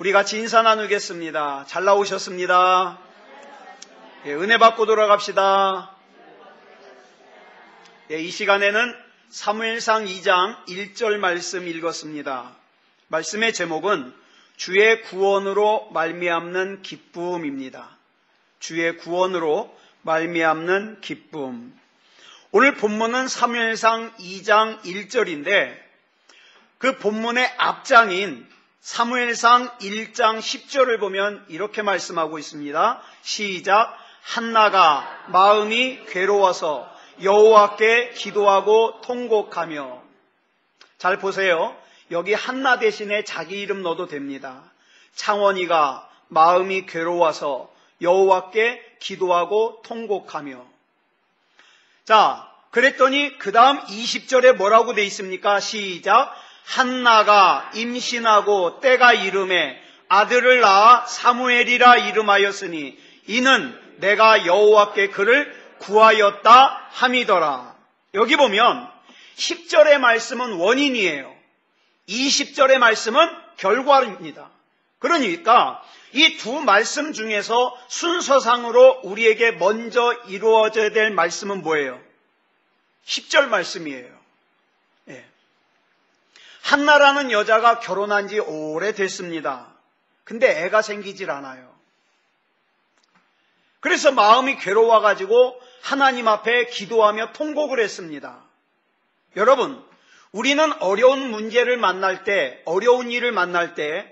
우리 같이 인사 나누겠습니다. 잘 나오셨습니다. 예, 은혜 받고 돌아갑시다. 예, 이 시간에는 사무엘상 2장 1절 말씀 읽었습니다. 말씀의 제목은 주의 구원으로 말미암는 기쁨입니다. 주의 구원으로 말미암는 기쁨. 오늘 본문은 사무엘상 2장 1절인데 그 본문의 앞장인 사무엘상 1장 10절을 보면 이렇게 말씀하고 있습니다. 시작. 한나가 마음이 괴로워서 여호와께 기도하고 통곡하며. 잘 보세요. 여기 한나 대신에 자기 이름 넣어도 됩니다. 창원이가 마음이 괴로워서 여호와께 기도하고 통곡하며. 자, 그랬더니 그 다음 20절에 뭐라고 돼 있습니까? 시작. 한나가 임신하고 때가 이름에 아들을 낳아 사무엘이라 이름하였으니 이는 내가 여호와께 그를 구하였다 함이더라. 여기 보면 10절의 말씀은 원인이에요. 20절의 말씀은 결과입니다. 그러니까 이 두 말씀 중에서 순서상으로 우리에게 먼저 이루어져야 될 말씀은 뭐예요? 10절 말씀이에요. 예. 한나라는 여자가 결혼한 지 오래됐습니다. 근데 애가 생기질 않아요. 그래서 마음이 괴로워가지고 하나님 앞에 기도하며 통곡을 했습니다. 여러분, 우리는 어려운 문제를 만날 때, 어려운 일을 만날 때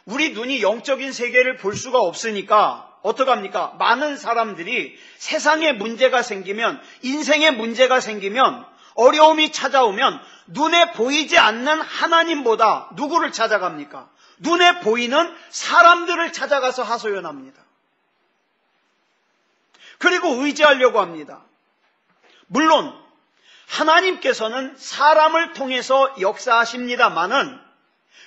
우리 눈이 영적인 세계를 볼 수가 없으니까 어떡합니까? 많은 사람들이 세상에 문제가 생기면, 인생에 문제가 생기면, 어려움이 찾아오면 눈에 보이지 않는 하나님보다 누구를 찾아갑니까? 눈에 보이는 사람들을 찾아가서 하소연합니다. 그리고 의지하려고 합니다. 물론 하나님께서는 사람을 통해서 역사하십니다마는,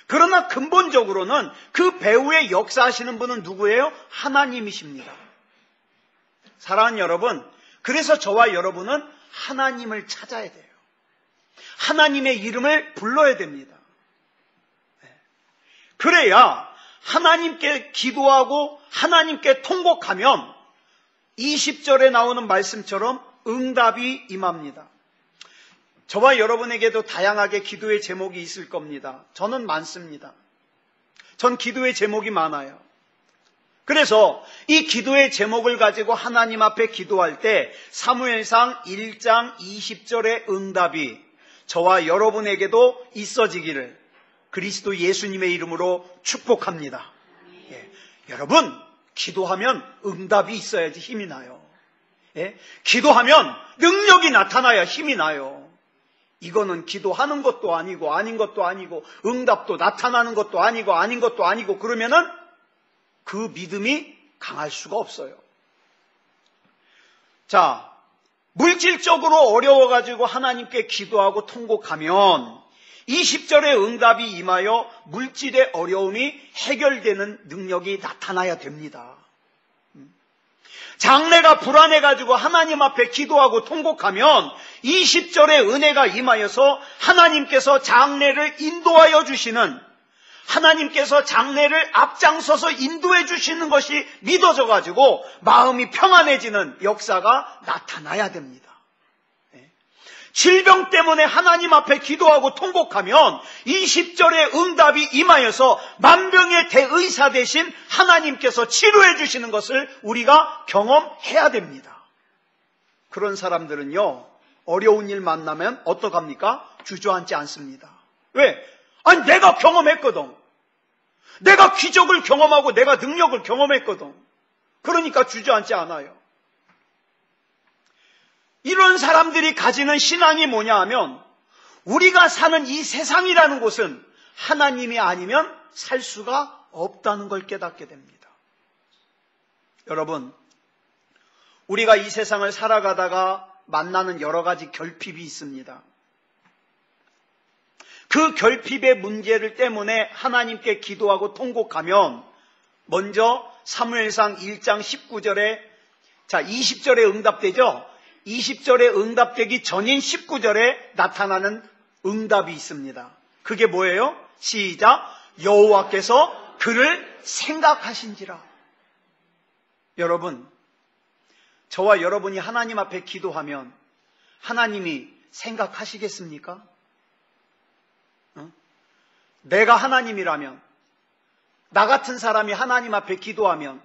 그러나 근본적으로는 그 배후에 역사하시는 분은 누구예요? 하나님이십니다. 사랑하는 여러분, 그래서 저와 여러분은 하나님을 찾아야 돼요. 하나님의 이름을 불러야 됩니다. 그래야 하나님께 기도하고 하나님께 통곡하면 20절에 나오는 말씀처럼 응답이 임합니다. 저와 여러분에게도 다양하게 기도의 제목이 있을 겁니다. 저는 많습니다. 전 기도의 제목이 많아요. 그래서 이 기도의 제목을 가지고 하나님 앞에 기도할 때 사무엘상 1장 20절의 응답이 저와 여러분에게도 있어지기를 그리스도 예수님의 이름으로 축복합니다. 예. 여러분, 기도하면 응답이 있어야지 힘이 나요. 예? 기도하면 능력이 나타나야 힘이 나요. 이거는 기도하는 것도 아니고 아닌 것도 아니고 응답도 나타나는 것도 아니고 아닌 것도 아니고 그러면은 그 믿음이 강할 수가 없어요. 자, 물질적으로 어려워가지고 하나님께 기도하고 통곡하면 20절의 응답이 임하여 물질의 어려움이 해결되는 능력이 나타나야 됩니다. 장래가 불안해가지고 하나님 앞에 기도하고 통곡하면 20절의 은혜가 임하여서 하나님께서 장래를 인도하여 주시는, 하나님께서 장래를 앞장서서 인도해 주시는 것이 믿어져가지고 마음이 평안해지는 역사가 나타나야 됩니다. 질병 때문에 하나님 앞에 기도하고 통곡하면 20절의 응답이 임하여서 만병의 대의사 되신 하나님께서 치료해 주시는 것을 우리가 경험해야 됩니다. 그런 사람들은요, 어려운 일 만나면 어떡합니까? 주저앉지 않습니다. 왜? 아니, 내가 경험했거든. 내가 기적을 경험하고 내가 능력을 경험했거든. 그러니까 주저앉지 않아요. 이런 사람들이 가지는 신앙이 뭐냐 하면, 우리가 사는 이 세상이라는 곳은 하나님이 아니면 살 수가 없다는 걸 깨닫게 됩니다. 여러분, 우리가 이 세상을 살아가다가 만나는 여러 가지 결핍이 있습니다. 그 결핍의 문제를 때문에 하나님께 기도하고 통곡하면 먼저 사무엘상 1장 19절에 20절에 응답되죠? 20절에 응답되기 전인 19절에 나타나는 응답이 있습니다. 그게 뭐예요? 시작. 여호와께서 그를 생각하신지라. 여러분, 저와 여러분이 하나님 앞에 기도하면 하나님이 생각하시겠습니까? 내가 하나님이라면, 나 같은 사람이 하나님 앞에 기도하면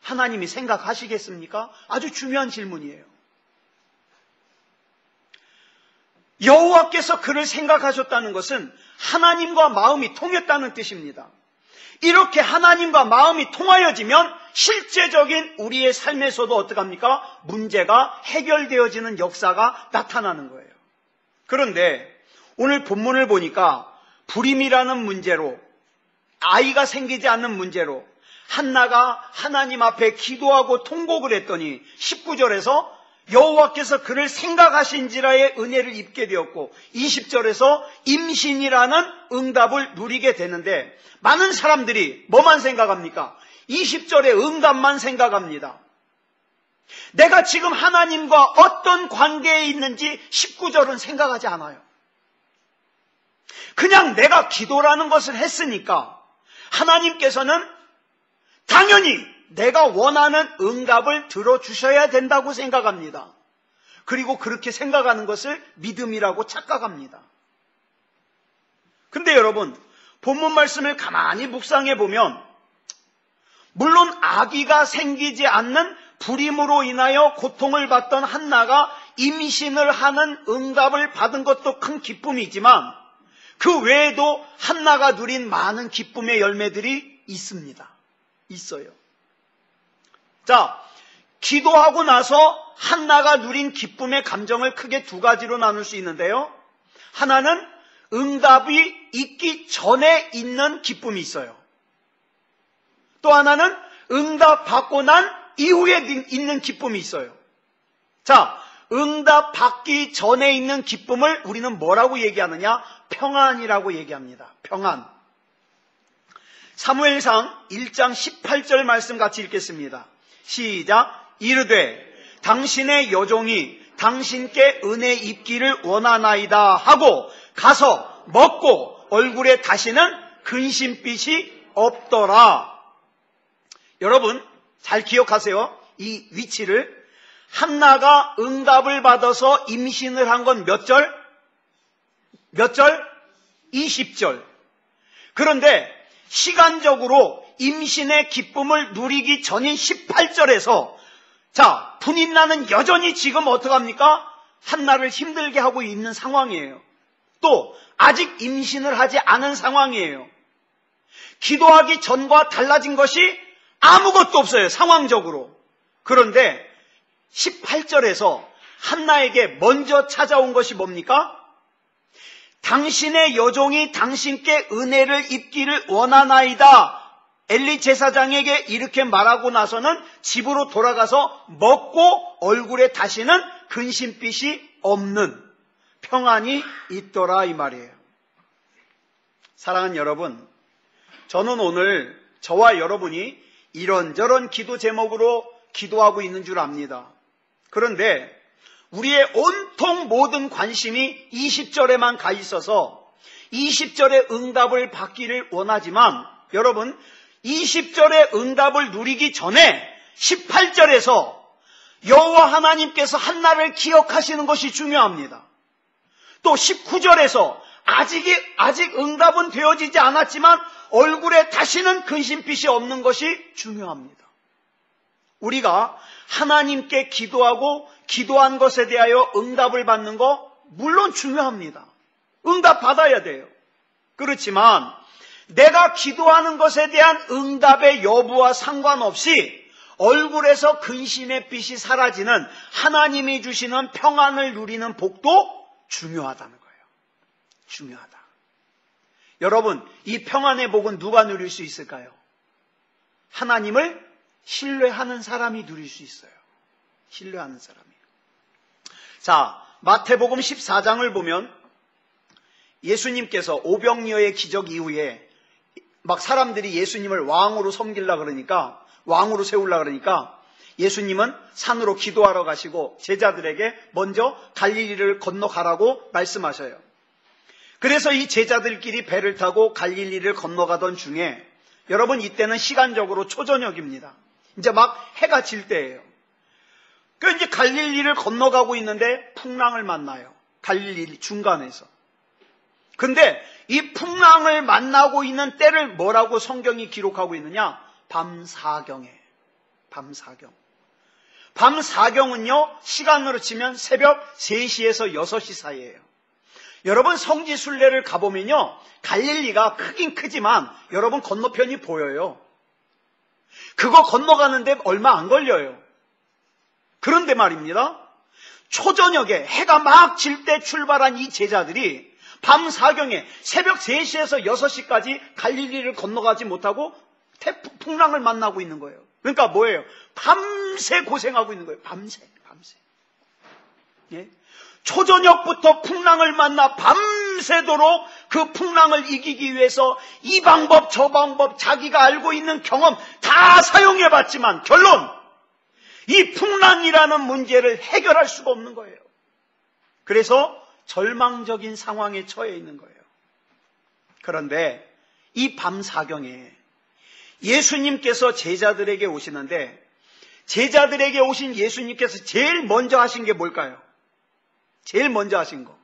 하나님이 생각하시겠습니까? 아주 중요한 질문이에요. 여호와께서 그를 생각하셨다는 것은 하나님과 마음이 통했다는 뜻입니다. 이렇게 하나님과 마음이 통하여지면 실제적인 우리의 삶에서도 어떡합니까? 문제가 해결되어지는 역사가 나타나는 거예요. 그런데 오늘 본문을 보니까 불임이라는 문제로, 아이가 생기지 않는 문제로 한나가 하나님 앞에 기도하고 통곡을 했더니 19절에서 여호와께서 그를 생각하신지라의 은혜를 입게 되었고 20절에서 임신이라는 응답을 누리게 되는데, 많은 사람들이 뭐만 생각합니까? 20절의 응답만 생각합니다. 내가 지금 하나님과 어떤 관계에 있는지 19절은 생각하지 않아요. 그냥 내가 기도라는 것을 했으니까 하나님께서는 당연히 내가 원하는 응답을 들어주셔야 된다고 생각합니다. 그리고 그렇게 생각하는 것을 믿음이라고 착각합니다. 근데 여러분, 본문 말씀을 가만히 묵상해 보면 물론 아기가 생기지 않는 불임으로 인하여 고통을 받던 한나가 임신을 하는 응답을 받은 것도 큰 기쁨이지만 그 외에도 한나가 누린 많은 기쁨의 열매들이 있습니다. 있어요. 자, 기도하고 나서 한나가 누린 기쁨의 감정을 크게 두 가지로 나눌 수 있는데요. 하나는 응답이 있기 전에 있는 기쁨이 있어요. 또 하나는 응답 받고 난 이후에 있는 기쁨이 있어요. 자, 응답 받기 전에 있는 기쁨을 우리는 뭐라고 얘기하느냐? 평안이라고 얘기합니다. 평안. 사무엘상 1장 18절 말씀 같이 읽겠습니다. 시작. 이르되 당신의 여종이 당신께 은혜 입기를 원하나이다 하고 가서 먹고 얼굴에 다시는 근심빛이 없더라. 여러분 잘 기억하세요. 이 위치를. 한나가 응답을 받아서 임신을 한 건 몇 절? 몇 절? 20절. 그런데 시간적으로 임신의 기쁨을 누리기 전인 18절에서 자, 분인나는 여전히 지금 어떡합니까? 한나를 힘들게 하고 있는 상황이에요. 또 아직 임신을 하지 않은 상황이에요. 기도하기 전과 달라진 것이 아무것도 없어요. 상황적으로. 그런데 18절에서 한나에게 먼저 찾아온 것이 뭡니까? 당신의 여종이 당신께 은혜를 입기를 원하나이다. 엘리 제사장에게 이렇게 말하고 나서는 집으로 돌아가서 먹고 얼굴에 다시는 근심빛이 없는 평안이 있더라 이 말이에요. 사랑하는 여러분, 저는 오늘 저와 여러분이 이런저런 기도 제목으로 기도하고 있는 줄 압니다. 그런데 우리의 온통 모든 관심이 20절에만 가 있어서 20절의 응답을 받기를 원하지만 여러분 20절의 응답을 누리기 전에 18절에서 여호와 하나님께서 한나를 기억하시는 것이 중요합니다. 또 19절에서 아직 응답은 되어지지 않았지만 얼굴에 다시는 근심빛이 없는 것이 중요합니다. 우리가 하나님께 기도하고 기도한 것에 대하여 응답을 받는 거 물론 중요합니다. 응답 받아야 돼요. 그렇지만 내가 기도하는 것에 대한 응답의 여부와 상관없이 얼굴에서 근심의 빛이 사라지는 하나님이 주시는 평안을 누리는 복도 중요하다는 거예요. 중요하다. 여러분, 이 평안의 복은 누가 누릴 수 있을까요? 하나님을 신뢰하는 사람이 누릴 수 있어요. 신뢰하는 사람이. 자, 마태복음 14장을 보면 예수님께서 오병이어의 기적 이후에 막 사람들이 예수님을 왕으로 섬기려고 그러니까, 왕으로 세우려고 그러니까 예수님은 산으로 기도하러 가시고 제자들에게 먼저 갈릴리를 건너가라고 말씀하셔요. 그래서 이 제자들끼리 배를 타고 갈릴리를 건너가던 중에 여러분, 이때는 시간적으로 초저녁입니다. 이제 막 해가 질 때예요. 그 이제 갈릴리를 건너가고 있는데 풍랑을 만나요. 갈릴리 중간에서. 근데 이 풍랑을 만나고 있는 때를 뭐라고 성경이 기록하고 있느냐? 밤사경에. 밤사경. 밤사경은요, 시간으로 치면 새벽 3시에서 6시 사이예요. 여러분, 성지 순례를 가보면요, 갈릴리가 크긴 크지만 여러분 건너편이 보여요. 그거 건너가는데 얼마 안 걸려요. 그런데 말입니다, 초저녁에 해가 막 질 때 출발한 이 제자들이 밤사경에 새벽 3시에서 6시까지 갈릴리를 건너가지 못하고 풍랑을 만나고 있는 거예요. 그러니까 뭐예요? 밤새 고생하고 있는 거예요. 밤새. 예? 초저녁부터 풍랑을 만나 밤새도록 그 풍랑을 이기기 위해서 이 방법 저 방법 자기가 알고 있는 경험 다 사용해봤지만 결론, 이 풍랑이라는 문제를 해결할 수가 없는 거예요. 그래서 절망적인 상황에 처해 있는 거예요. 그런데 이 밤사경에 예수님께서 제자들에게 오시는데, 제자들에게 오신 예수님께서 제일 먼저 하신 게 뭘까요? 제일 먼저 하신 거.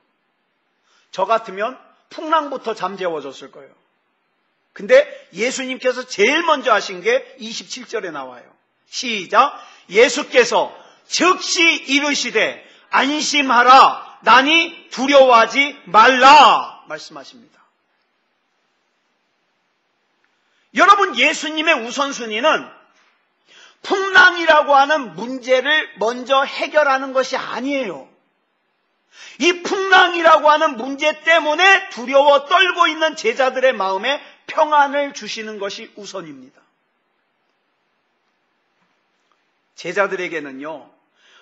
저 같으면 풍랑부터 잠재워줬을 거예요. 근데 예수님께서 제일 먼저 하신 게 27절에 나와요. 시작. 예수께서 즉시 이르시되 안심하라, 나니 두려워하지 말라 말씀하십니다. 여러분, 예수님의 우선순위는 풍랑이라고 하는 문제를 먼저 해결하는 것이 아니에요. 이 풍랑이라고 하는 문제 때문에 두려워 떨고 있는 제자들의 마음에 평안을 주시는 것이 우선입니다. 제자들에게는요,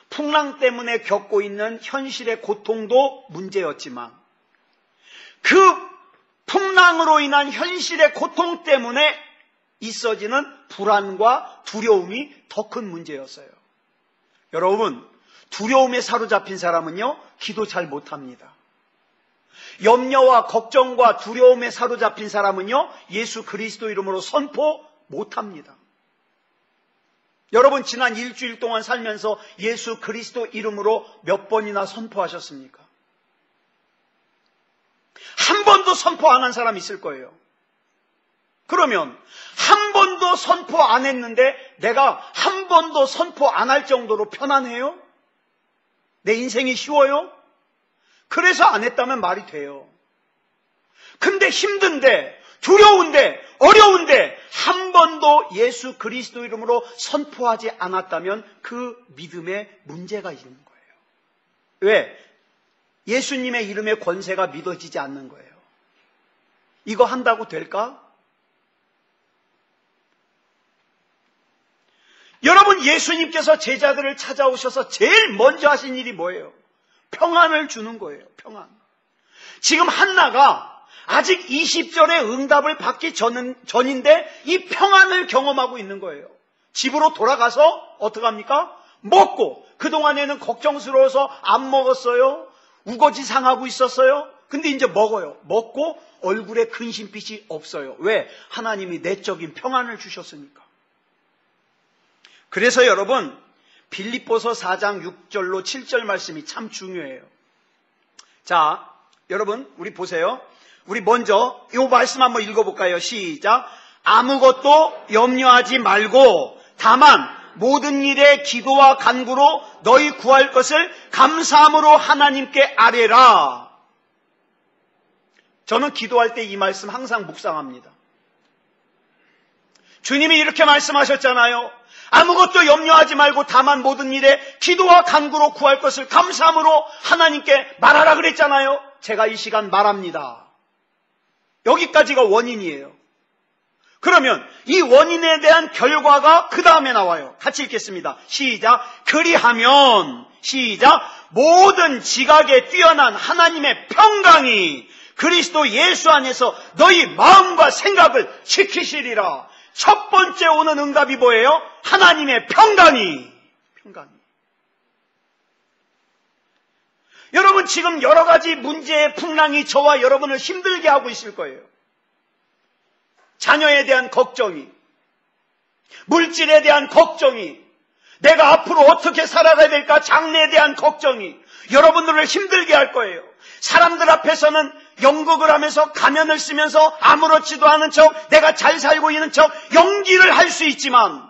풍랑 때문에 겪고 있는 현실의 고통도 문제였지만 그 풍랑으로 인한 현실의 고통 때문에 있어지는 불안과 두려움이 더 큰 문제였어요. 여러분, 두려움에 사로잡힌 사람은요, 기도 잘 못합니다. 염려와 걱정과 두려움에 사로잡힌 사람은요, 예수 그리스도 이름으로 선포 못합니다. 여러분, 지난 일주일 동안 살면서 예수 그리스도 이름으로 몇 번이나 선포하셨습니까? 한 번도 선포 안 한 사람 있을 거예요. 그러면 한 번도 선포 안 했는데 내가 한 번도 선포 안 할 정도로 편안해요? 내 인생이 쉬워요? 그래서 안 했다면 말이 돼요. 근데 힘든데, 두려운데, 어려운데 한 번도 예수 그리스도 이름으로 선포하지 않았다면 그 믿음에 문제가 있는 거예요. 왜? 예수님의 이름의 권세가 믿어지지 않는 거예요. 이거 한다고 될까? 여러분, 예수님께서 제자들을 찾아오셔서 제일 먼저 하신 일이 뭐예요? 평안을 주는 거예요. 평안. 지금 한나가 아직 20절의 응답을 받기 전인데 이 평안을 경험하고 있는 거예요. 집으로 돌아가서 어떡합니까? 먹고, 그동안에는 걱정스러워서 안 먹었어요. 우거지 상하고 있었어요. 근데 이제 먹어요. 먹고 얼굴에 근심빛이 없어요. 왜? 하나님이 내적인 평안을 주셨으니까. 그래서 여러분, 빌립보서 4장 6절로 7절 말씀이 참 중요해요. 자, 여러분, 우리 보세요. 우리 먼저 이 말씀 한번 읽어볼까요? 시작. 아무것도 염려하지 말고 다만 모든 일에 기도와 간구로 너희 구할 것을 감사함으로 하나님께 아뢰라. 저는 기도할 때 이 말씀 항상 묵상합니다. 주님이 이렇게 말씀하셨잖아요. 아무것도 염려하지 말고 다만 모든 일에 기도와 간구로 구할 것을 감사함으로 하나님께 말하라 그랬잖아요. 제가 이 시간 말합니다. 여기까지가 원인이에요. 그러면 이 원인에 대한 결과가 그 다음에 나와요. 같이 읽겠습니다. 시작. 그리하면 시작. 모든 지각에 뛰어난 하나님의 평강이 그리스도 예수 안에서 너희 마음과 생각을 지키시리라. 첫 번째 오는 응답이 뭐예요? 하나님의 평강이. 여러분, 지금 여러 가지 문제의 풍랑이 저와 여러분을 힘들게 하고 있을 거예요. 자녀에 대한 걱정이, 물질에 대한 걱정이, 내가 앞으로 어떻게 살아가야 될까 장래에 대한 걱정이 여러분들을 힘들게 할 거예요. 사람들 앞에서는 연극을 하면서 가면을 쓰면서 아무렇지도 않은 척, 내가 잘 살고 있는 척 연기를 할 수 있지만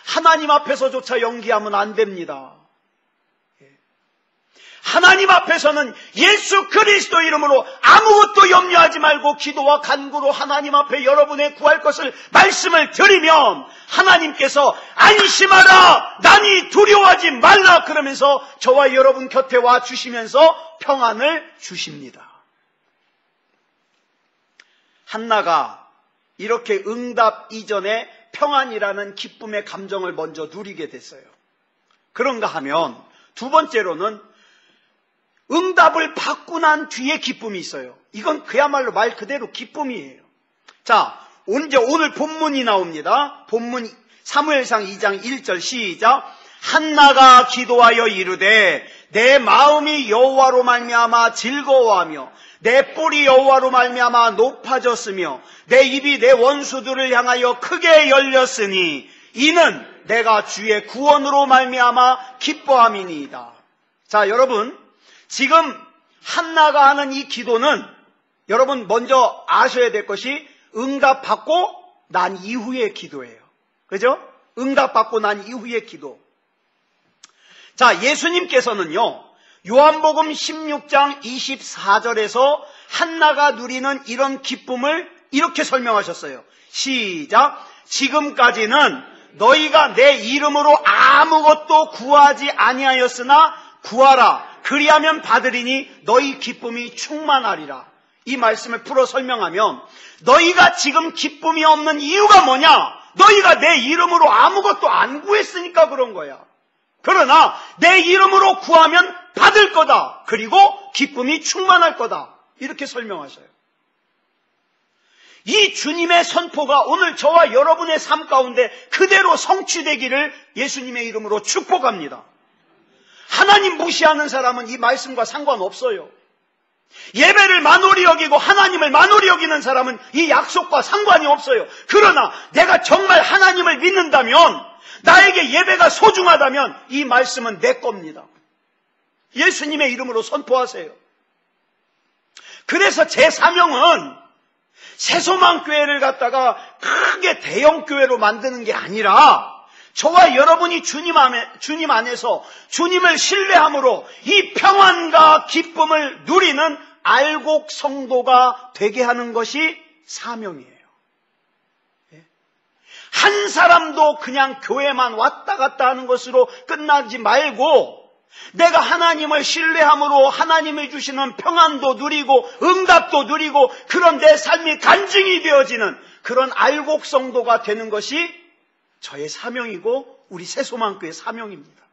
하나님 앞에서조차 연기하면 안 됩니다. 하나님 앞에서는 예수 그리스도 이름으로 아무것도 염려하지 말고 기도와 간구로 하나님 앞에 여러분의 구할 것을 말씀을 드리면 하나님께서 안심하라, 나니 두려워하지 말라 그러면서 저와 여러분 곁에 와 주시면서 평안을 주십니다. 한나가 이렇게 응답 이전에 평안이라는 기쁨의 감정을 먼저 누리게 됐어요. 그런가 하면 두 번째로는 응답을 받고 난 뒤에 기쁨이 있어요. 이건 그야말로 말 그대로 기쁨이에요. 자, 이제 오늘 본문이 나옵니다. 본문 사무엘상 2장 1절 시작. 한나가 기도하여 이르되 내 마음이 여호와로 말미암아 즐거워하며 내 뿔이 여호와로 말미암아 높아졌으며 내 입이 내 원수들을 향하여 크게 열렸으니 이는 내가 주의 구원으로 말미암아 기뻐함이니이다. 자, 여러분, 지금 한나가 하는 이 기도는 여러분 먼저 아셔야 될 것이 응답받고 난 이후의 기도예요. 그죠? 응답받고 난 이후의 기도. 자, 예수님께서는요, 요한복음 16장 24절에서 한나가 누리는 이런 기쁨을 이렇게 설명하셨어요. 시작. 지금까지는 너희가 내 이름으로 아무것도 구하지 아니하였으나 구하라. 그리하면 받으리니 너희 기쁨이 충만하리라. 이 말씀을 풀어 설명하면 너희가 지금 기쁨이 없는 이유가 뭐냐? 너희가 내 이름으로 아무것도 안 구했으니까 그런 거야. 그러나 내 이름으로 구하면 받을 거다. 그리고 기쁨이 충만할 거다. 이렇게 설명하셔요. 이 주님의 선포가 오늘 저와 여러분의 삶 가운데 그대로 성취되기를 예수님의 이름으로 축복합니다. 하나님 무시하는 사람은 이 말씀과 상관없어요. 예배를 만홀히 여기고 하나님을 만홀히 여기는 사람은 이 약속과 상관이 없어요. 그러나 내가 정말 하나님을 믿는다면, 나에게 예배가 소중하다면 이 말씀은 내 겁니다. 예수님의 이름으로 선포하세요. 그래서 제 사명은 새소망교회를 갖다가 크게 대형교회로 만드는 게 아니라 저와 여러분이 주님 안에서 주님을 신뢰함으로 이 평안과 기쁨을 누리는 알곡 성도가 되게 하는 것이 사명이에요. 한 사람도 그냥 교회만 왔다 갔다 하는 것으로 끝나지 말고 내가 하나님을 신뢰함으로 하나님이 주시는 평안도 누리고 응답도 누리고 그런 내 삶이 간증이 되어지는 그런 알곡 성도가 되는 것이 저의 사명이고 우리 새소망교회의 사명입니다.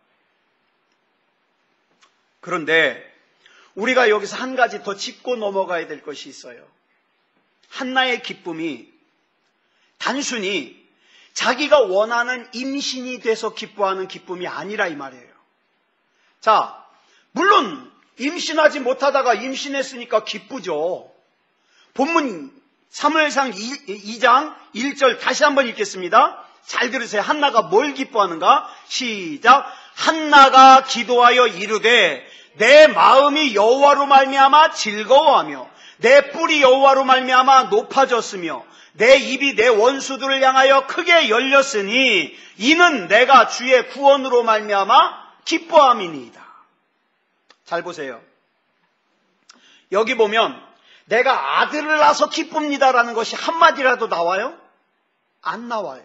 그런데 우리가 여기서 한 가지 더 짚고 넘어가야 될 것이 있어요. 한나의 기쁨이 단순히 자기가 원하는 임신이 돼서 기뻐하는 기쁨이 아니라 이 말이에요. 자, 물론 임신하지 못하다가 임신했으니까 기쁘죠. 본문 사무엘상 2장 1절 다시 한번 읽겠습니다. 잘 들으세요. 한나가 뭘 기뻐하는가? 시작. 한나가 기도하여 이르되 내 마음이 여호와로 말미암아 즐거워하며 내 뿔이 여호와로 말미암아 높아졌으며 내 입이 내 원수들을 향하여 크게 열렸으니 이는 내가 주의 구원으로 말미암아 기뻐함이니이다. 잘 보세요. 여기 보면 내가 아들을 낳아서 기쁩니다라는 것이 한마디라도 나와요? 안 나와요.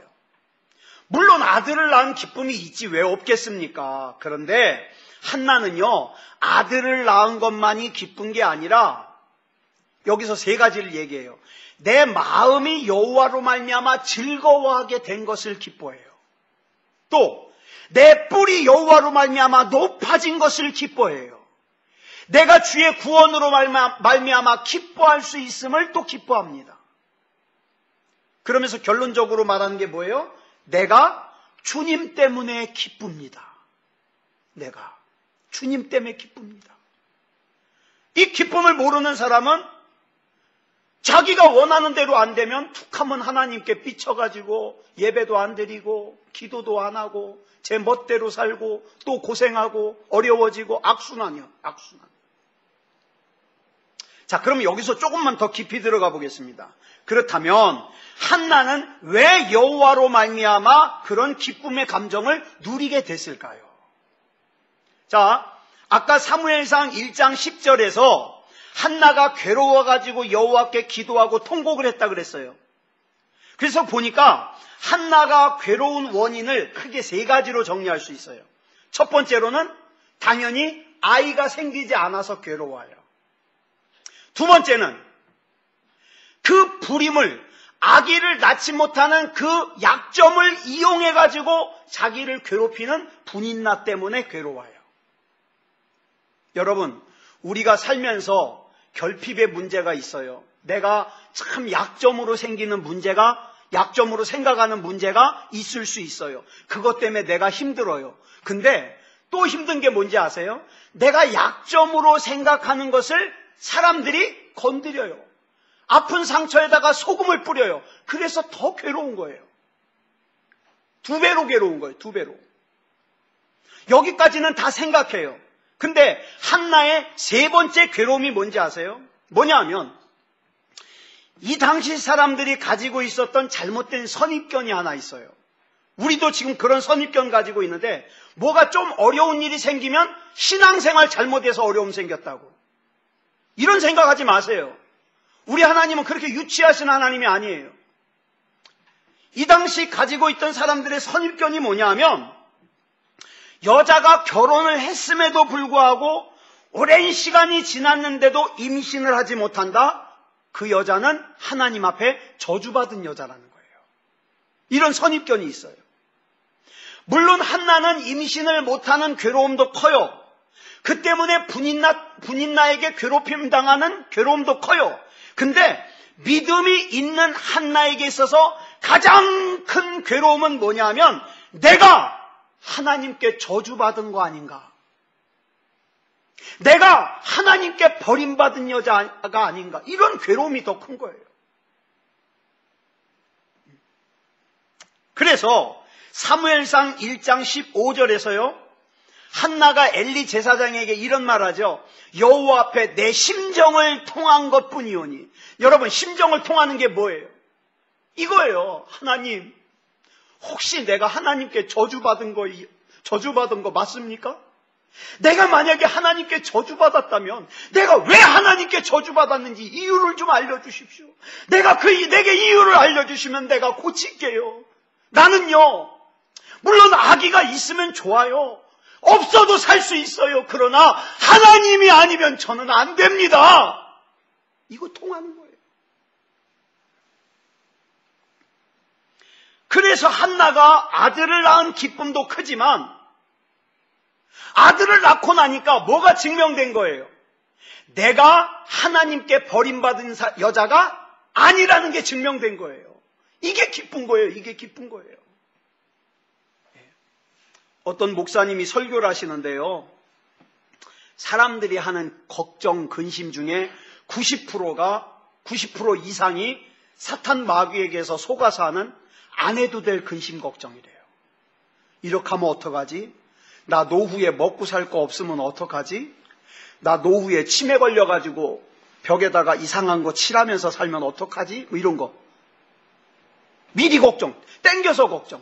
물론 아들을 낳은 기쁨이 있지 왜 없겠습니까? 그런데 한나는요, 아들을 낳은 것만이 기쁜 게 아니라 여기서 세 가지를 얘기해요. 내 마음이 여호와로 말미암아 즐거워하게 된 것을 기뻐해요. 또 내 뿔이 여호와로 말미암아 높아진 것을 기뻐해요. 내가 주의 구원으로 말미암아 기뻐할 수 있음을 또 기뻐합니다. 그러면서 결론적으로 말하는 게 뭐예요? 내가 주님 때문에 기쁩니다. 내가 주님 때문에 기쁩니다. 이 기쁨을 모르는 사람은 자기가 원하는 대로 안 되면 툭하면 하나님께 삐쳐가지고 예배도 안 드리고 기도도 안 하고 제 멋대로 살고 또 고생하고 어려워지고 악순환이요. 악순환. 자, 그럼 여기서 조금만 더 깊이 들어가 보겠습니다. 그렇다면 한나는 왜 여호와로 말미암아 그런 기쁨의 감정을 누리게 됐을까요? 자, 아까 사무엘상 1장 10절에서 한나가 괴로워가지고 여호와께 기도하고 통곡을 했다 그랬어요. 그래서 보니까 한나가 괴로운 원인을 크게 세 가지로 정리할 수 있어요. 첫 번째로는 당연히 아이가 생기지 않아서 괴로워요. 두 번째는 그 불임을, 아기를 낳지 못하는 그 약점을 이용해가지고 자기를 괴롭히는 분인나 때문에 괴로워요. 여러분, 우리가 살면서 결핍의 문제가 있어요. 내가 참 약점으로 생기는 문제가, 약점으로 생각하는 문제가 있을 수 있어요. 그것 때문에 내가 힘들어요. 근데 또 힘든 게 뭔지 아세요? 내가 약점으로 생각하는 것을 사람들이 건드려요. 아픈 상처에다가 소금을 뿌려요. 그래서 더 괴로운 거예요. 두 배로 괴로운 거예요. 두 배로. 여기까지는 다 생각해요. 근데 한나의 세 번째 괴로움이 뭔지 아세요? 뭐냐 하면 이 당시 사람들이 가지고 있었던 잘못된 선입견이 하나 있어요. 우리도 지금 그런 선입견 가지고 있는데 뭐가 좀 어려운 일이 생기면 신앙생활 잘못해서 어려움 생겼다고. 이런 생각하지 마세요. 우리 하나님은 그렇게 유치하신 하나님이 아니에요. 이 당시 가지고 있던 사람들의 선입견이 뭐냐 하면 여자가 결혼을 했음에도 불구하고 오랜 시간이 지났는데도 임신을 하지 못한다? 그 여자는 하나님 앞에 저주받은 여자라는 거예요. 이런 선입견이 있어요. 물론 한나는 임신을 못하는 괴로움도 커요. 그 때문에 분인나에게 괴롭힘 당하는 괴로움도 커요. 근데 믿음이 있는 한나에게 있어서 가장 큰 괴로움은 뭐냐 하면 내가 하나님께 저주받은 거 아닌가? 내가 하나님께 버림받은 여자가 아닌가? 이런 괴로움이 더 큰 거예요. 그래서 사무엘상 1장 15절에서요. 한나가 엘리 제사장에게 이런 말하죠. 여호와 앞에 내 심정을 통한 것뿐이오니. 여러분, 심정을 통하는 게 뭐예요? 이거예요. 하나님, 혹시 내가 하나님께 저주받은 거 맞습니까? 내가 만약에 하나님께 저주받았다면 내가 왜 하나님께 저주받았는지 이유를 좀 알려주십시오. 내게 이유를 알려주시면 내가 고칠게요. 나는요, 물론 아기가 있으면 좋아요. 없어도 살 수 있어요. 그러나 하나님이 아니면 저는 안 됩니다. 이거 통하는 거예요. 그래서 한나가 아들을 낳은 기쁨도 크지만 아들을 낳고 나니까 뭐가 증명된 거예요? 내가 하나님께 버림받은 여자가 아니라는 게 증명된 거예요. 이게 기쁜 거예요. 이게 기쁜 거예요. 어떤 목사님이 설교를 하시는데요. 사람들이 하는 걱정, 근심 중에 90% 이상이 사탄 마귀에게서 속아서 하는 안 해도 될 근심 걱정이래요. 이렇게 하면 어떡하지? 나 노후에 먹고 살 거 없으면 어떡하지? 나 노후에 치매 걸려가지고 벽에다가 이상한 거 칠하면서 살면 어떡하지? 뭐 이런 거. 미리 걱정, 땡겨서 걱정.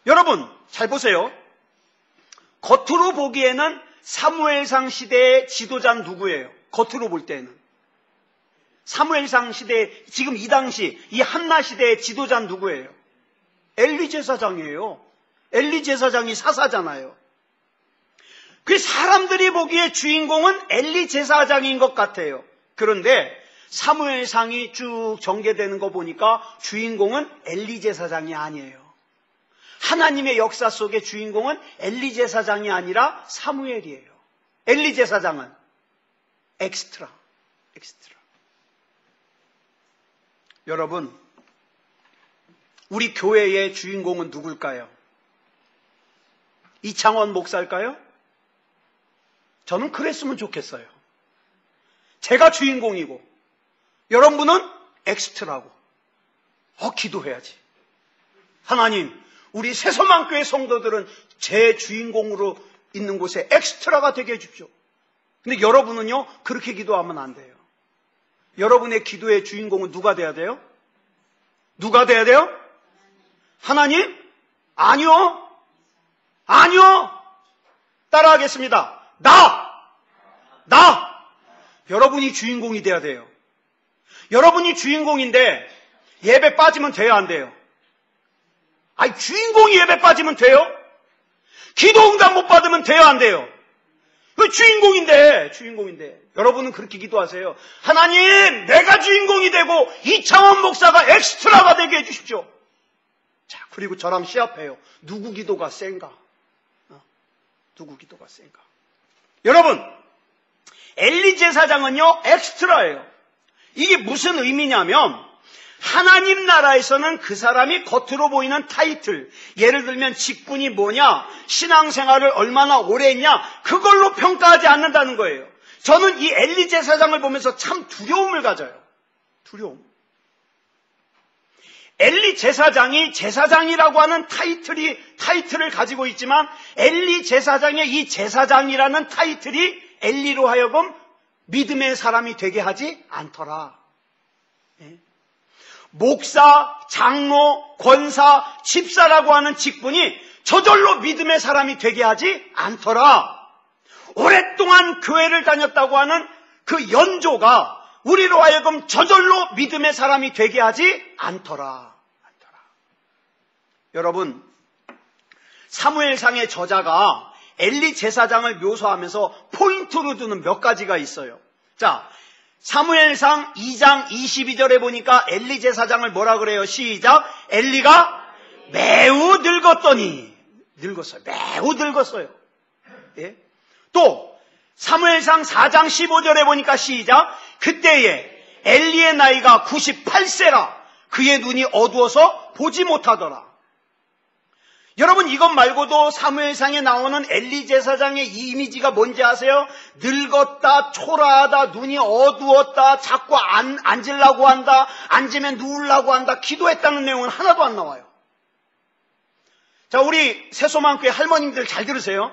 여러분, 잘 보세요. 겉으로 보기에는 사무엘상 시대의 지도자는 누구예요? 겉으로 볼 때는. 사무엘상 시대, 지금 이 당시, 이 한나 시대의 지도자는 누구예요? 엘리 제사장이에요. 엘리 제사장이 사사잖아요. 그 사람들이 보기에 주인공은 엘리 제사장인 것 같아요. 그런데 사무엘상이 쭉 전개되는 거 보니까 주인공은 엘리 제사장이 아니에요. 하나님의 역사 속의 주인공은 엘리 제사장이 아니라 사무엘이에요. 엘리 제사장은 엑스트라. 여러분, 우리 교회의 주인공은 누굴까요? 이창원 목사일까요? 저는 그랬으면 좋겠어요. 제가 주인공이고 여러분은 엑스트라고. 기도해야지. 하나님, 우리 새소망교회 성도들은 제 주인공으로 있는 곳에 엑스트라가 되게 해주십시오. 근데 여러분은요, 그렇게 기도하면 안 돼요. 여러분의 기도의 주인공은 누가 돼야 돼요? 누가 돼야 돼요? 하나님? 아니요. 아니요. 따라하겠습니다. 나! 여러분이 주인공이 돼야 돼요. 여러분이 주인공인데 예배 빠지면 돼요, 안 돼요? 아니, 주인공이 예배 빠지면 돼요? 기도 응답 못 받으면 돼요, 안 돼요? 그 주인공인데. 여러분은 그렇게 기도하세요. 하나님, 내가 주인공이 되고 이창원 목사가 엑스트라가 되게 해주십시오. 자, 그리고 저랑 시합해요. 누구 기도가 센가? 누구 기도가 센가? 여러분, 엘리 제사장은요, 엑스트라예요. 이게 무슨 의미냐면, 하나님 나라에서는 그 사람이 겉으로 보이는 타이틀, 예를 들면 직분이 뭐냐, 신앙생활을 얼마나 오래 했냐, 그걸로 평가하지 않는다는 거예요. 저는 이 엘리 제사장을 보면서 참 두려움을 가져요. 두려움. 엘리 제사장이 제사장이라고 하는 타이틀을 가지고 있지만 엘리 제사장의 이 제사장이라는 타이틀이 엘리로 하여금 믿음의 사람이 되게 하지 않더라. 목사, 장로, 권사, 집사라고 하는 직분이 저절로 믿음의 사람이 되게 하지 않더라. 오랫동안 교회를 다녔다고 하는 그 연조가 우리로 하여금 저절로 믿음의 사람이 되게 하지 않더라. 여러분, 사무엘상의 저자가 엘리 제사장을 묘사하면서 포인트로 두는 몇 가지가 있어요. 자, 사무엘상 2장 22절에 보니까 엘리 제사장을 뭐라 그래요? 시작. 엘리가 매우 늙었더니. 늙었어요. 매우 늙었어요. 예? 또 사무엘상 4장 15절에 보니까 시작. 그때에 엘리의 나이가 98세라. 그의 눈이 어두워서 보지 못하더라. 여러분, 이것 말고도 사무엘상에 나오는 엘리 제사장의 이 이미지가 뭔지 아세요? 늙었다, 초라하다, 눈이 어두웠다, 자꾸 앉으려고 한다, 앉으면 누우려고 한다, 기도했다는 내용은 하나도 안 나와요. 자, 우리 새소망교회 할머님들 잘 들으세요.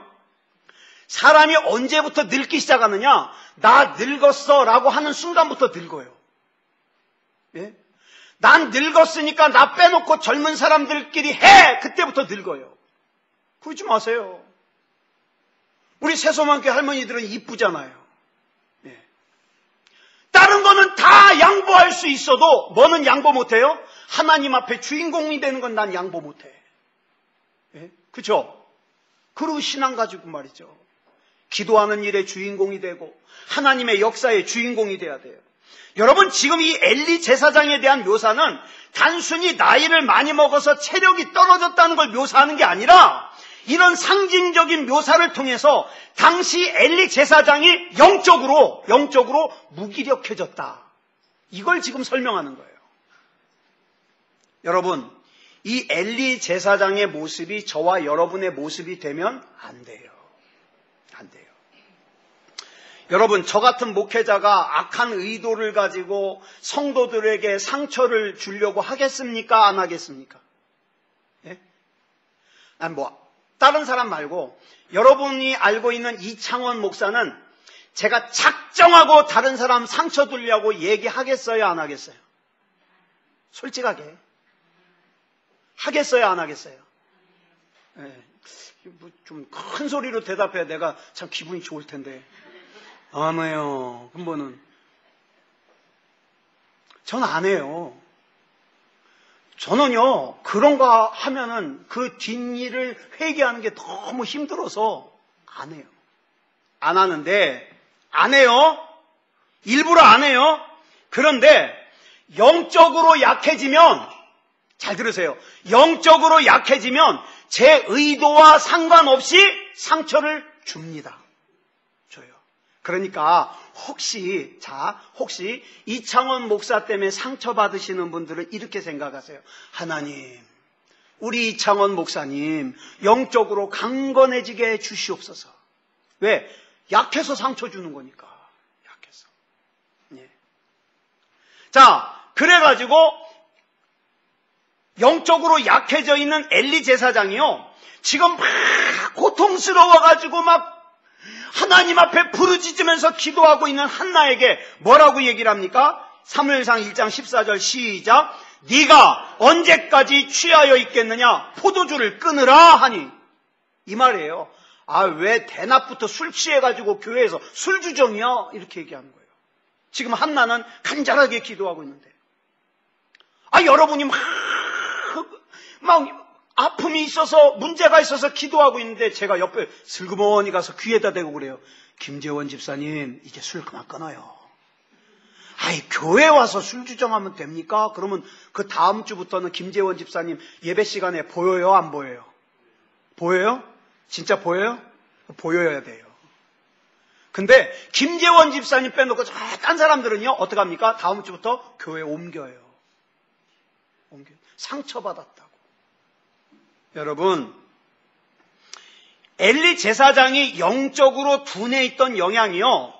사람이 언제부터 늙기 시작하느냐? 나 늙었어 라고 하는 순간부터 늙어요. 예? 난 늙었으니까 나 빼놓고 젊은 사람들끼리 해! 그때부터 늙어요. 그러지 마세요. 우리 새소망교회 할머니들은 이쁘잖아요. 예. 다른 거는 다 양보할 수 있어도 뭐는 양보 못해요? 하나님 앞에 주인공이 되는 건 난 양보 못해. 예? 그죠? 그리고 신앙 가지고 말이죠. 기도하는 일의 주인공이 되고 하나님의 역사의 주인공이 돼야 돼요. 여러분, 지금 이 엘리 제사장에 대한 묘사는 단순히 나이를 많이 먹어서 체력이 떨어졌다는 걸 묘사하는 게 아니라 이런 상징적인 묘사를 통해서 당시 엘리 제사장이 영적으로 무기력해졌다. 이걸 지금 설명하는 거예요. 여러분, 이 엘리 제사장의 모습이 저와 여러분의 모습이 되면 안 돼요. 안 돼요. 여러분, 저 같은 목회자가 악한 의도를 가지고 성도들에게 상처를 주려고 하겠습니까? 안 하겠습니까? 예? 다른 사람 말고 여러분이 알고 있는 이창원 목사는 제가 작정하고 다른 사람 상처 주려고 얘기하겠어요? 안 하겠어요? 솔직하게. 하겠어요? 안 하겠어요? 예. 좀 큰 소리로 대답해야 내가 참 기분이 좋을 텐데. 안 해요. 근본은 전 안 해요. 저는요, 그런 거 하면은 그 뒷일을 회개하는 게 너무 힘들어서 안 해요. 안 하는데, 안 해요. 일부러 안 해요. 그런데 영적으로 약해지면, 잘 들으세요. 영적으로 약해지면 제 의도와 상관없이 상처를 줍니다. 그러니까 혹시 이창원 목사 때문에 상처받으시는 분들은 이렇게 생각하세요. 하나님, 우리 이창원 목사님 영적으로 강건해지게 해 주시옵소서. 왜? 약해서 상처 주는 거니까. 약해서. 자, 그래가지고 영적으로 약해져 있는 엘리 제사장이요, 지금 막 고통스러워가지고 막 하나님 앞에 부르짖으면서 기도하고 있는 한나에게 뭐라고 얘기를 합니까? 사무엘상 1장 14절 시작. 네가 언제까지 취하여 있겠느냐? 포도주를 끊으라 하니. 이 말이에요. 아, 왜 대낮부터 술 취해가지고 교회에서 술주정이야? 이렇게 얘기하는 거예요. 지금 한나는 간절하게 기도하고 있는데, 아, 여러분이 막 아픔이 있어서, 문제가 있어서 기도하고 있는데 제가 옆에 슬그머니 가서 귀에다 대고 그래요. 김재원 집사님, 이제 술 그만 끊어요. 아이, 교회 와서 술 주정하면 됩니까? 그러면 그 다음 주부터는 김재원 집사님 예배 시간에 보여요, 안 보여요? 보여요? 진짜 보여요? 보여야 돼요. 근데 김재원 집사님 빼놓고 딴 사람들은요, 어떡합니까? 다음 주부터 교회 옮겨요. 상처받았다고. 여러분, 엘리 제사장이 영적으로 둔해 있던 영향이요,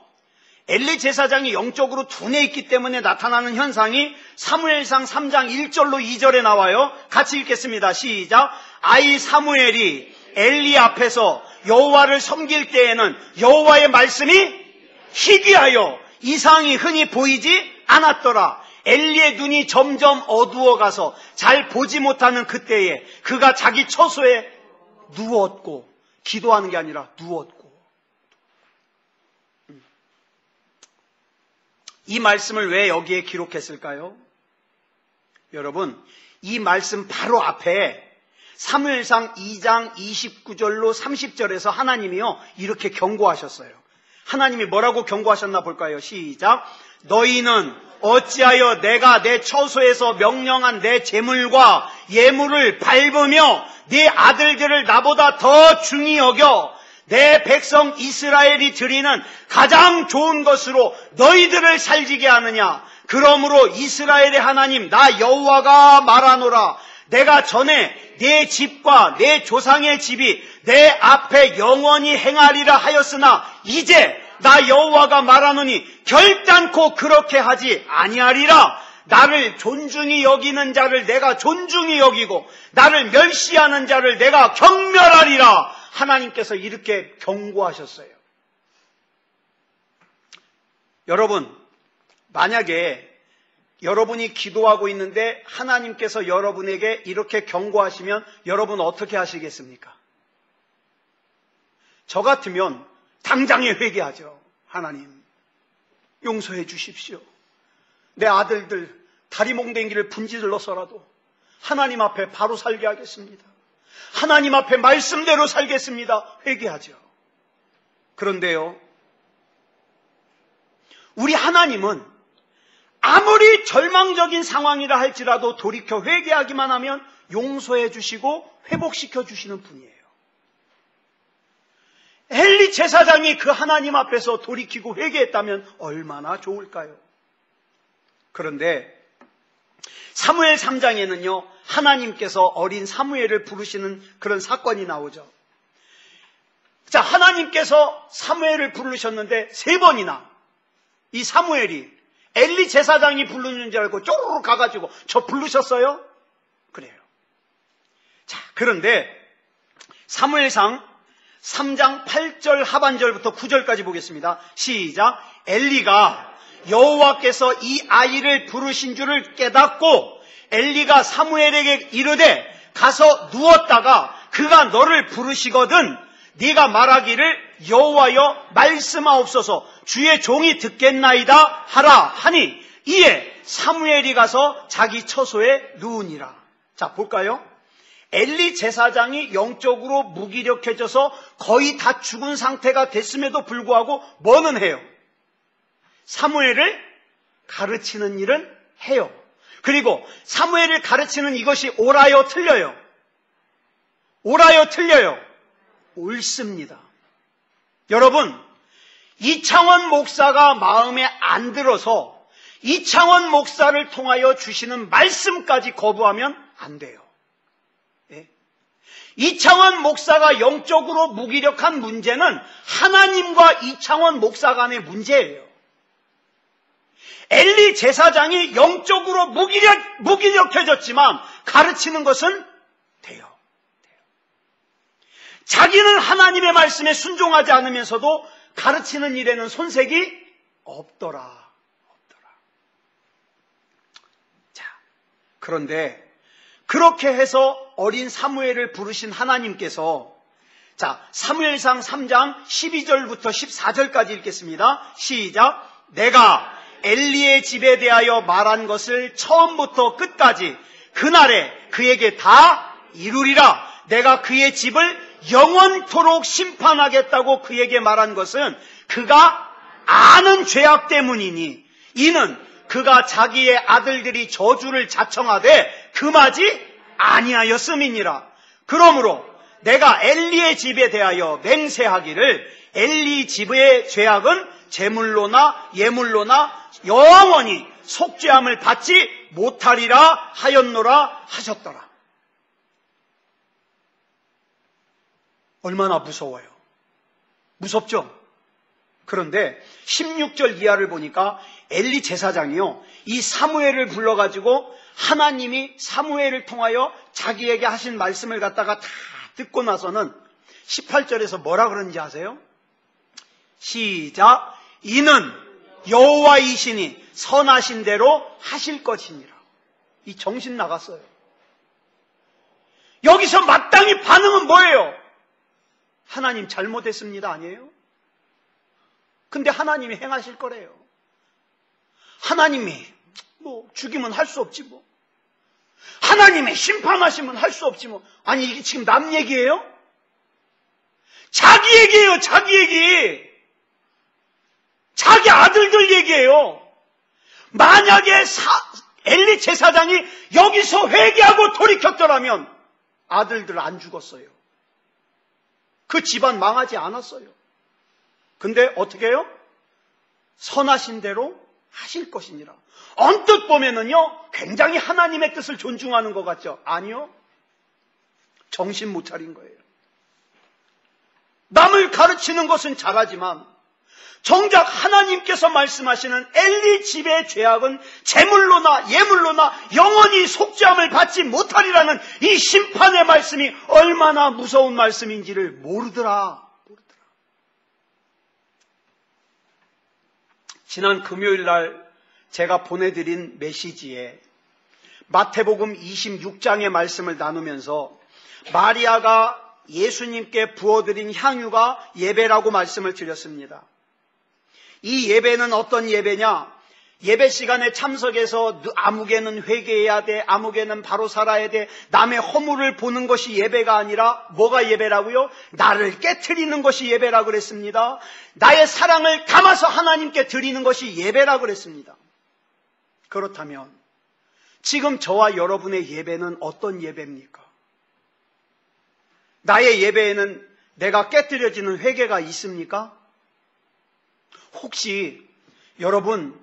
엘리 제사장이 영적으로 둔해 있기 때문에 나타나는 현상이 사무엘상 3장 1절로 2절에 나와요. 같이 읽겠습니다. 시작. 아이 사무엘이 엘리 앞에서 여호와를 섬길 때에는 여호와의 말씀이 희귀하여 이상이 흔히 보이지 않았더라. 엘리의 눈이 점점 어두워가서 잘 보지 못하는 그때에 그가 자기 처소에 누웠고, 기도하는 게 아니라 누웠고. 이 말씀을 왜 여기에 기록했을까요? 여러분, 이 말씀 바로 앞에 사무엘상 2장 29절로 30절에서 하나님이요, 이렇게 경고하셨어요. 하나님이 뭐라고 경고하셨나 볼까요? 시작. 너희는 어찌하여 내가 내 처소에서 명령한 내 제물과 예물을 밟으며 네 아들들을 나보다 더 중히 여겨 내 백성 이스라엘이 드리는 가장 좋은 것으로 너희들을 살지게 하느냐? 그러므로 이스라엘의 하나님 나 여호와가 말하노라. 내가 전에 내 집과 내 조상의 집이 내 앞에 영원히 행하리라 하였으나 이제 나 여호와가 말하노니 결단코 그렇게 하지 아니하리라. 나를 존중히 여기는 자를 내가 존중히 여기고 나를 멸시하는 자를 내가 경멸하리라. 하나님께서 이렇게 경고하셨어요. 여러분, 만약에 여러분이 기도하고 있는데 하나님께서 여러분에게 이렇게 경고하시면 여러분 어떻게 하시겠습니까? 저 같으면 당장에 회개하죠. 하나님, 용서해 주십시오. 내 아들들 다리 몽댕이를 분질러서라도 하나님 앞에 바로 살게 하겠습니다. 하나님 앞에 말씀대로 살겠습니다. 회개하죠. 그런데요, 우리 하나님은 아무리 절망적인 상황이라 할지라도 돌이켜 회개하기만 하면 용서해 주시고 회복시켜 주시는 분이에요. 엘리 제사장이 그 하나님 앞에서 돌이키고 회개했다면 얼마나 좋을까요? 그런데 사무엘 3장에는요, 하나님께서 어린 사무엘을 부르시는 그런 사건이 나오죠. 자, 하나님께서 사무엘을 부르셨는데 3번이나 이 사무엘이 엘리 제사장이 부르는 줄 알고 쪼르르 가가지고 저 부르셨어요? 그래요. 자, 그런데 사무엘상 3장 8절 하반절부터 9절까지 보겠습니다. 시작. 엘리가 여호와께서 이 아이를 부르신 줄을 깨닫고 엘리가 사무엘에게 이르되 가서 누웠다가 그가 너를 부르시거든 네가 말하기를 여호와여 말씀하옵소서 주의 종이 듣겠나이다 하라 하니 이에 사무엘이 가서 자기 처소에 누우니라. 자, 볼까요? 엘리 제사장이 영적으로 무기력해져서 거의 다 죽은 상태가 됐음에도 불구하고 뭐는 해요? 사무엘을 가르치는 일은 해요. 그리고 사무엘을 가르치는 이것이 옳아요, 틀려요? 옳아요, 틀려요? 옳습니다. 여러분, 이창원 목사가 마음에 안 들어서 이창원 목사를 통하여 주시는 말씀까지 거부하면 안 돼요. 예? 이창원 목사가 영적으로 무기력한 문제는 하나님과 이창원 목사 간의 문제예요. 엘리 제사장이 영적으로 무기력해졌지만 가르치는 것은 돼요. 자기는 하나님의 말씀에 순종하지 않으면서도 가르치는 일에는 손색이 없더라. 자, 그런데 그렇게 해서 어린 사무엘을 부르신 하나님께서, 자, 사무엘상 3장 12절부터 14절까지 읽겠습니다. 시작. 내가 엘리의 집에 대하여 말한 것을 처음부터 끝까지 그날에 그에게 다 이루리라. 내가 그의 집을 영원토록 심판하겠다고 그에게 말한 것은 그가 아는 죄악 때문이니 이는 그가 자기의 아들들이 저주를 자청하되 금하지 아니하였음이니라. 그러므로 내가 엘리의 집에 대하여 맹세하기를 엘리 집의 죄악은 제물로나 예물로나 영원히 속죄함을 받지 못하리라 하였노라 하셨더라. 얼마나 무서워요. 무섭죠? 그런데 16절 이하를 보니까 엘리 제사장이요, 이 사무엘을 불러가지고 하나님이 사무엘을 통하여 자기에게 하신 말씀을 갖다가 다 듣고 나서는 18절에서 뭐라 그러는지 아세요? 시작. 이는 여호와이시니 선하신 대로 하실 것이니라. 이 정신 나갔어요. 여기서 마땅히 반응은 뭐예요? 하나님 잘못했습니다 아니에요? 근데 하나님이 행하실 거래요. 하나님이 뭐 죽이면 할 수 없지 뭐. 하나님이 심판하시면 할 수 없지 뭐. 아니 이게 지금 남 얘기예요? 자기 얘기예요. 자기 얘기. 자기 아들들 얘기예요. 만약에 엘리 제사장이 여기서 회개하고 돌이켰더라면 아들들 안 죽었어요. 그 집안 망하지 않았어요. 근데 어떻게 해요? 선하신 대로 하실 것이니라. 언뜻 보면은요, 굉장히 하나님의 뜻을 존중하는 것 같죠? 아니요. 정신 못 차린 거예요. 남을 가르치는 것은 잘하지만 정작 하나님께서 말씀하시는 엘리 집의 죄악은 제물로나 예물로나 영원히 속죄함을 받지 못하리라는 이 심판의 말씀이 얼마나 무서운 말씀인지를 모르더라. 지난 금요일 날 제가 보내드린 메시지에 마태복음 26장의 말씀을 나누면서 마리아가 예수님께 부어드린 향유가 예배라고 말씀을 드렸습니다. 이 예배는 어떤 예배냐? 예배 시간에 참석해서 아무개는 회개해야 돼, 아무개는 바로 살아야 돼, 남의 허물을 보는 것이 예배가 아니라 뭐가 예배라고요? 나를 깨트리는 것이 예배라고 그랬습니다. 나의 사랑을 담아서 하나님께 드리는 것이 예배라고 그랬습니다. 그렇다면 지금 저와 여러분의 예배는 어떤 예배입니까? 나의 예배에는 내가 깨트려지는 회개가 있습니까? 혹시 여러분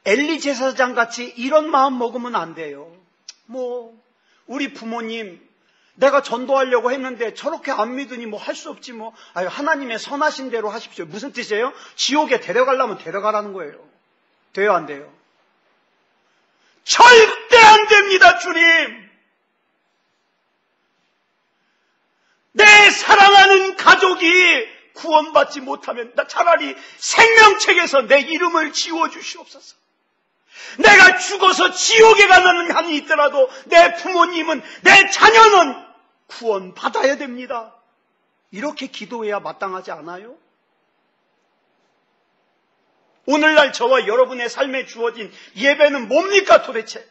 엘리 제사장 같이 이런 마음 먹으면 안 돼요. 뭐 우리 부모님 내가 전도하려고 했는데 저렇게 안 믿으니 뭐 할 수 없지 뭐. 아유, 하나님의 선하신 대로 하십시오. 무슨 뜻이에요? 지옥에 데려가려면 데려가라는 거예요. 돼요 안 돼요? 절대 안 됩니다. 주님. 내 사랑하는 가족이 구원받지 못하면 나 차라리 생명책에서 내 이름을 지워주시옵소서. 내가 죽어서 지옥에 가는 한이 있더라도 내 부모님은, 내 자녀는 구원받아야 됩니다. 이렇게 기도해야 마땅하지 않아요? 오늘날 저와 여러분의 삶에 주어진 예배는 뭡니까 도대체?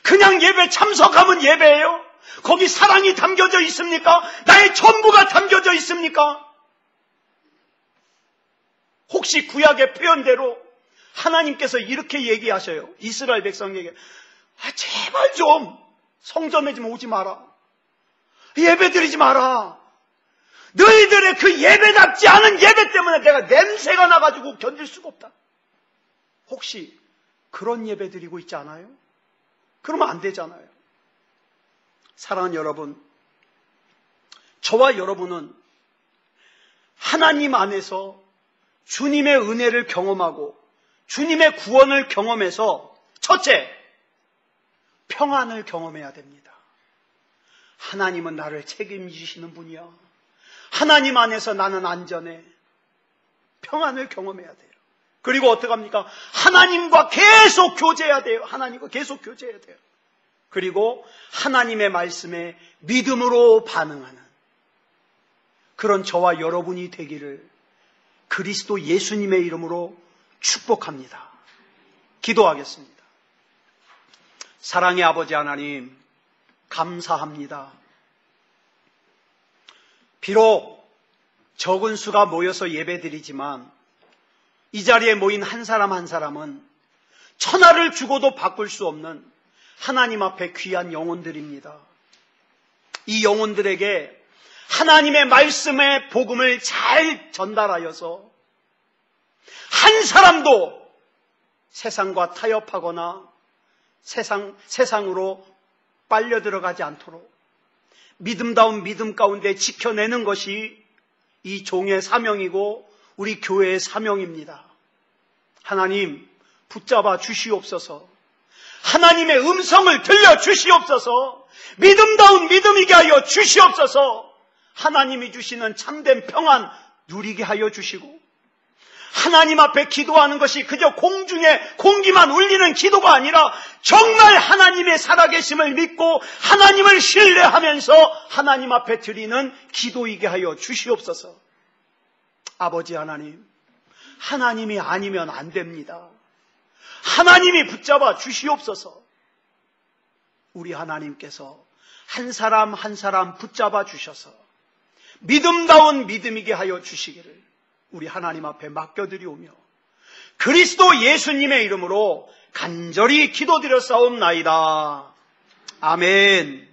그냥 예배 참석하면 예배예요? 거기 사랑이 담겨져 있습니까? 나의 전부가 담겨져 있습니까? 혹시 구약의 표현대로 하나님께서 이렇게 얘기하셔요. 이스라엘 백성에게 제발 좀 성전에 좀 오지 마라. 예배 드리지 마라. 너희들의 그 예배답지 않은 예배 때문에 내가 냄새가 나가지고 견딜 수가 없다. 혹시 그런 예배 드리고 있지 않아요? 그러면 안 되잖아요. 사랑하는 여러분, 저와 여러분은 하나님 안에서 주님의 은혜를 경험하고 주님의 구원을 경험해서 첫째, 평안을 경험해야 됩니다. 하나님은 나를 책임지시는 분이야. 하나님 안에서 나는 안전해. 평안을 경험해야 돼요. 그리고 어떡합니까? 하나님과 계속 교제해야 돼요. 하나님과 계속 교제해야 돼요. 그리고 하나님의 말씀에 믿음으로 반응하는 그런 저와 여러분이 되기를 그리스도 예수님의 이름으로 축복합니다. 기도하겠습니다. 사랑의 아버지 하나님, 감사합니다. 비록 적은 수가 모여서 예배드리지만 이 자리에 모인 한 사람 한 사람은 천하를 주고도 바꿀 수 없는 하나님 앞에 귀한 영혼들입니다. 이 영혼들에게 하나님의 말씀의 복음을 잘 전달하여서 한 사람도 세상과 타협하거나 세상으로 빨려 들어가지 않도록 믿음다운 믿음 가운데 지켜내는 것이 이 종의 사명이고 우리 교회의 사명입니다. 하나님 붙잡아 주시옵소서. 하나님의 음성을 들려주시옵소서. 믿음다운 믿음이게 하여 주시옵소서. 하나님이 주시는 참된 평안 누리게 하여 주시고 하나님 앞에 기도하는 것이 그저 공중에 공기만 울리는 기도가 아니라 정말 하나님의 살아계심을 믿고 하나님을 신뢰하면서 하나님 앞에 드리는 기도이게 하여 주시옵소서. 아버지 하나님, 하나님이 아니면 안 됩니다. 하나님이 붙잡아 주시옵소서. 우리 하나님께서 한 사람 한 사람 붙잡아 주셔서 믿음다운 믿음이게 하여 주시기를 우리 하나님 앞에 맡겨드리오며 그리스도 예수님의 이름으로 간절히 기도드렸사옵나이다. 아멘.